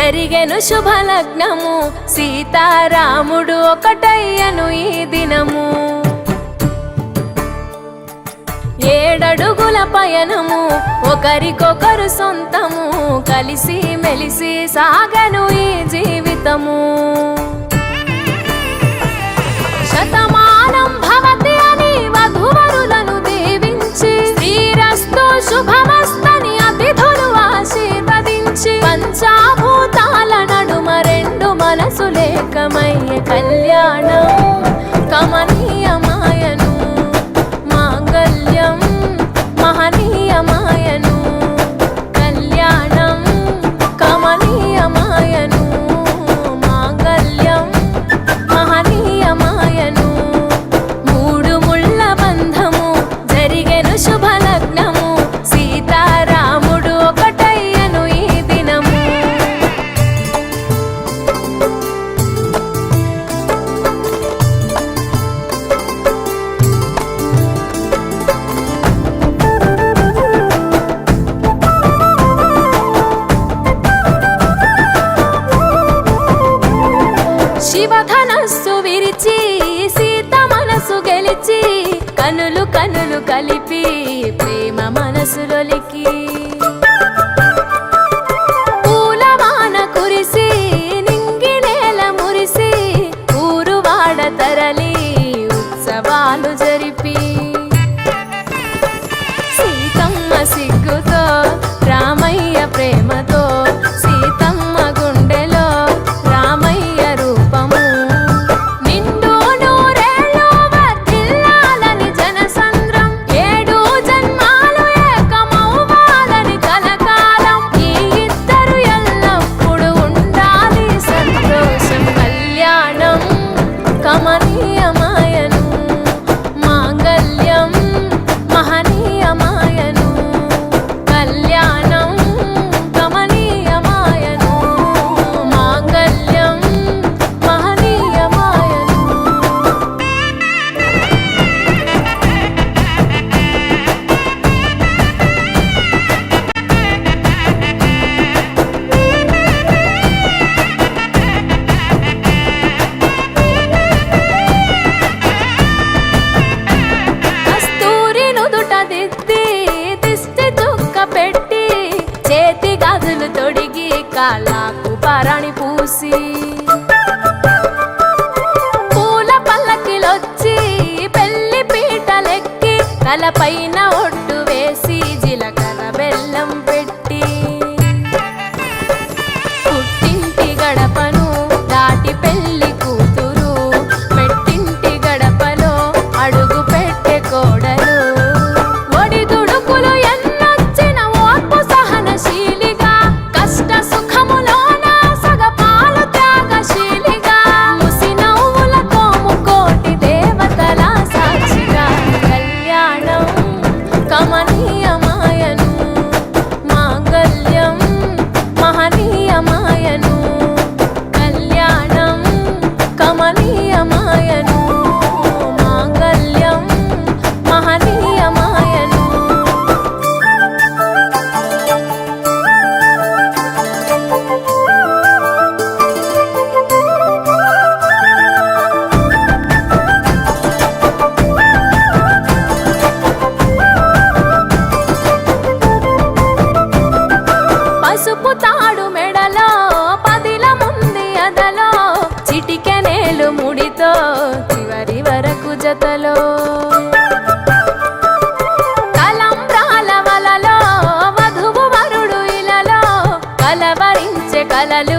జరిగెను శుభలగ్నము, సీతారాముడు ఒకటయ్యను ఈ దినము. 7 అడుగుల పయనము, ఒకరికొకరు సొంతము, కలిసి మెలిసి సాగను ఈ జీవితము. శతమానం భవతి అని వధువరులను దీవించి, శ్రీరస్తు శుభమస్తని అతిథులు ఆశీర్వదించి, పంచాభూతాల నడుమ 2 మనసులేకమయ్యే కళ్యాణం కమనీయమాయను, మాంగళ్యం మహనీయమాయను. కళ్యాణం కమనీయమాయను, మాంగళ్యం మహనీయమాయను. 3 ముళ్ళ బంధము, జరిగెను శుభలగ్నము, సీతారాముడు ఒకటయ్యను ఈ దినము. శివధనస్సు విరిచి, సీత మనసు గెలిచి, కనులు కనులు కలిపి ప్రేమ మనసులొలికి, పూలవాన కురిసి నింగి నేల మురిసి, ఊరువాడ తరలి ఉత్సవాలు జరిపి, సీతమ్మ సిగ్గుతో రామయ్య ప్రేమతో, సీతమ్మ గుండెలో రామయ్య రూపము. నిండు నూరేళ్ళు వర్ధిల్లాలని జనసంద్రం, 7 జన్మాలు ఏకమవ్వాలని కలకాలం, ఈ ఇద్దరు ఎల్లప్పుడు ఉండాలి సంతోషం. కళ్యాణం కమనీయమాయను, మాంగళ్యం మహనీయమాయను. కళ్యాణం కమనీయమాయను, మాంగళ్యం మహనీయమాయను. కస్తూరి నుదుట దిద్ది, దిష్టి చుక్క పెట్టి, చేతి గాజులు తొడిగి, కాళ్ళకు పారాణి పూసి, పూల పల్లకిలొచ్చి పెళ్లి పీటలెక్కి, తలపైన ఒట్టు వేసి, జీలకర్ర బెల్లం పెట్టి, పుట్టింటి గడపను దాటి పెళ్లి కూతురు, మెట్టింటి గడపలో అడుగు పెట్టే కోడలు. ఒడిదుడుకులు ఎన్నొచ్చిన ఓర్పు సహనశీలిగా, కష్ట సుఖములోన సగపాలు త్యాగశీలిగా, ముసి నవ్వులతో ముకోటి దేవతల సాక్షిగా. కళ్యాణం కమనీయమాయను, మాంగళ్యం మహనీయమాయను. కళ్యాణం కమనీయమాయను, మాంగళ్యం మహనీయమాయను. పసుపు తాడు మెడలో, పదిల ముంది అదలో, చిటికెనేలు ముడితో, చివరి వరకు జతలో, తలంబ్రాల వలలో, వధువు వరుడు ఇలలో, కలవరించే కలలు